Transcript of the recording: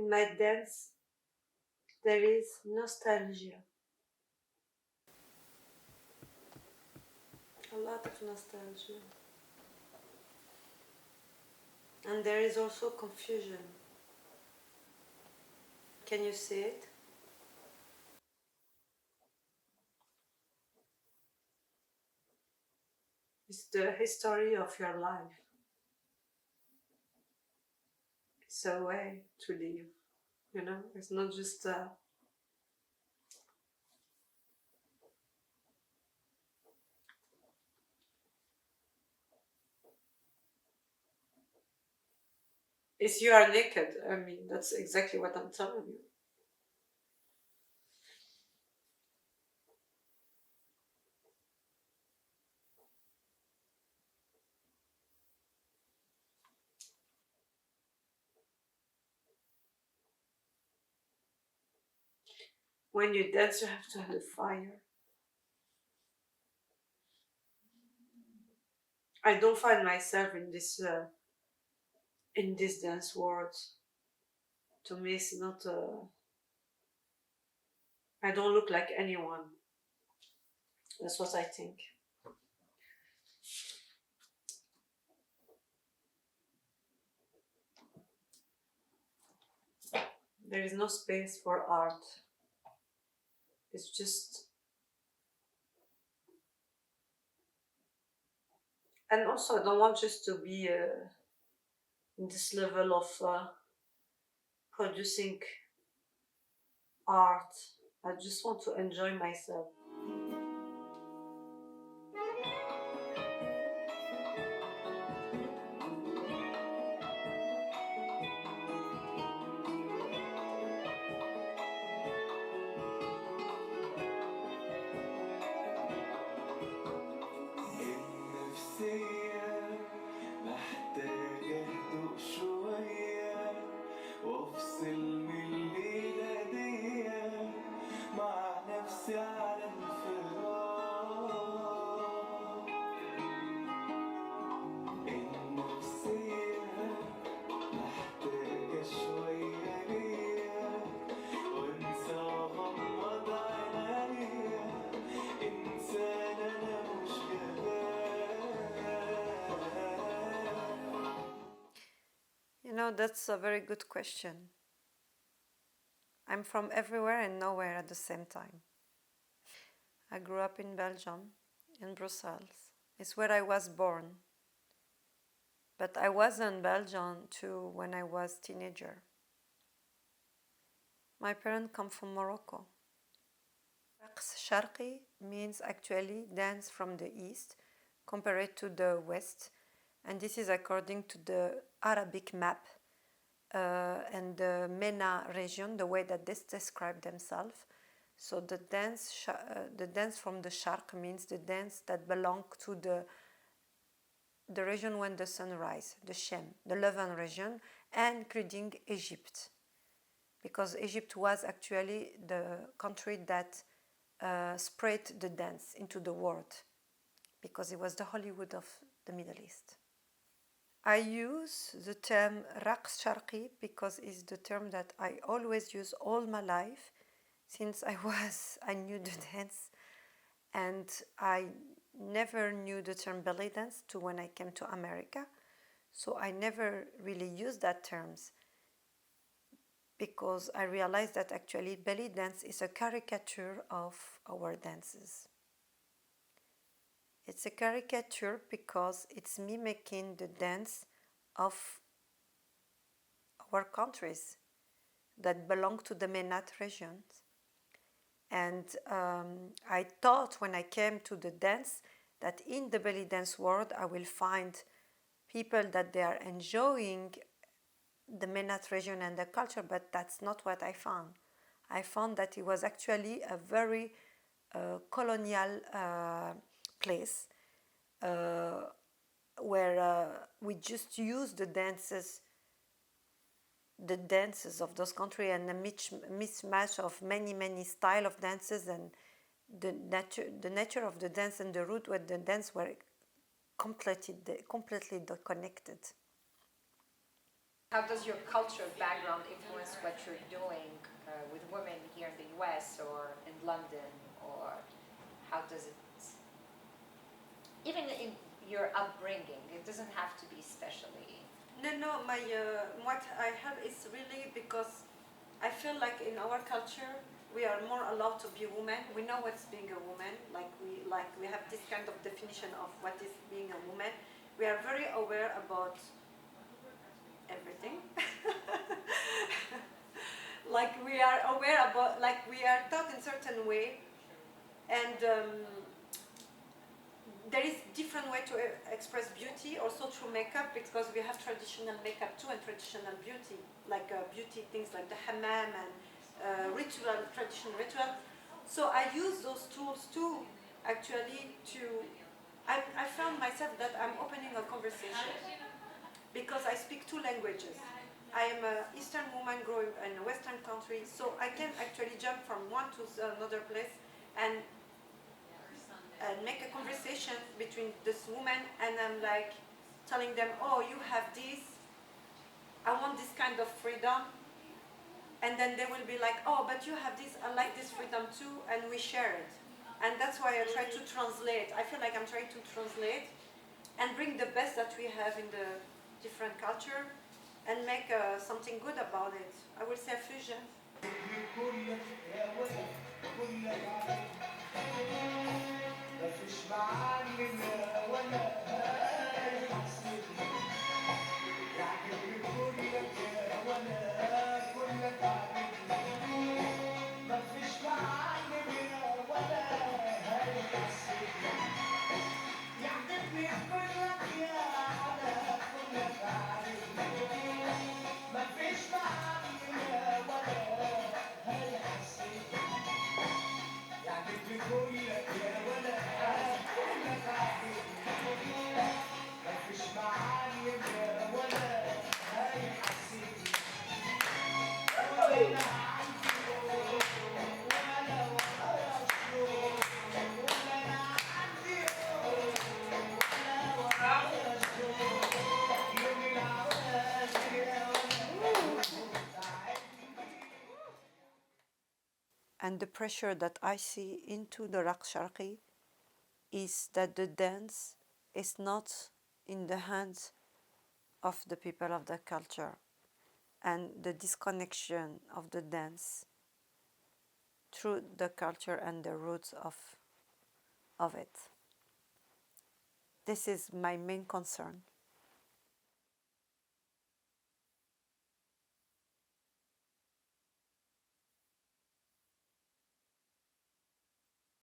In my dance, there is nostalgia. A lot of nostalgia. And there is also confusion. Can you see it? It's the history of your life. It's a way to live, you know? It's not just if you are naked. I mean, that's exactly what I'm telling you. When you dance, you have to have the fire. I don't find myself in this dance world. To me, it's not. I don't look like anyone. That's what I think. There is no space for art. It's just. And also, I don't want just to be in this level of producing art. I just want to enjoy myself. النفسية محتاجة هدوء شوية وافصل من الليلة دي مع نفسي على انفراد. النفسية محتاجة شوية ليا وانسى واغمض عينيا انسان انا مش You know, that's a very good question. I'm from everywhere and nowhere at the same time. I grew up in Belgium, in Brussels. It's where I was born. But I was in Belgium too when I was teenager. My parents come from Morocco. Raqs Sharqi means actually dance from the east compared to the west, and this is according to the Arabic map and the MENA region, the way that they describe themselves. So the dance from the Sharq means the dance that belong to the region when the sun rises, the Shem, the Levant region, and including Egypt, because Egypt was actually the country that spread the dance into the world, because it was the Hollywood of the Middle East. I use the term Raqs Sharqi because it's the term that I always use all my life since I knew the dance, and I never knew the term belly dance to when I came to America. So I never really used that terms because I realized that actually belly dance is a caricature of our dances. It's a caricature because it's mimicking the dance of our countries that belong to the MENAT regions. And I thought when I came to the dance that in the belly dance world I will find people that they are enjoying the MENAT region and the culture, but that's not what I found. I found that it was actually a very colonial place where we just use the dances of those countries and a mismatch of many style of dances, and the nature of the dance and the root where the dance were completely connected. How does your cultural background influence what you're doing with women here in the US or in London, or how does it, even in your upbringing, it doesn't have to be especially. No, what I have is really because I feel like in our culture we are more allowed to be women. We know what's being a woman. We have this kind of definition of what is being a woman. We are very aware about everything. Like we are aware about, like we are taught in certain way, and there is different way to express beauty also through makeup, because we have traditional makeup too and traditional beauty, like beauty things like the hammam and traditional ritual. So I use those tools too, actually, I found myself that I'm opening a conversation because I speak two languages. I am an Eastern woman growing in a Western country, so I can actually jump from one to another place and make a conversation between this woman, and I'm like telling them, oh, you have this, I want this kind of freedom. And then they will be like, oh, but you have this, I like this freedom too, and we share it. And that's why I try to translate. I feel like I'm trying to translate and bring the best that we have in the different culture and make something good about it. I will say a fusion. And the pressure that I see into the Raqs Sharqi is that the dance is not in the hands of the people of the culture, and the disconnection of the dance through the culture and the roots of it. This is my main concern.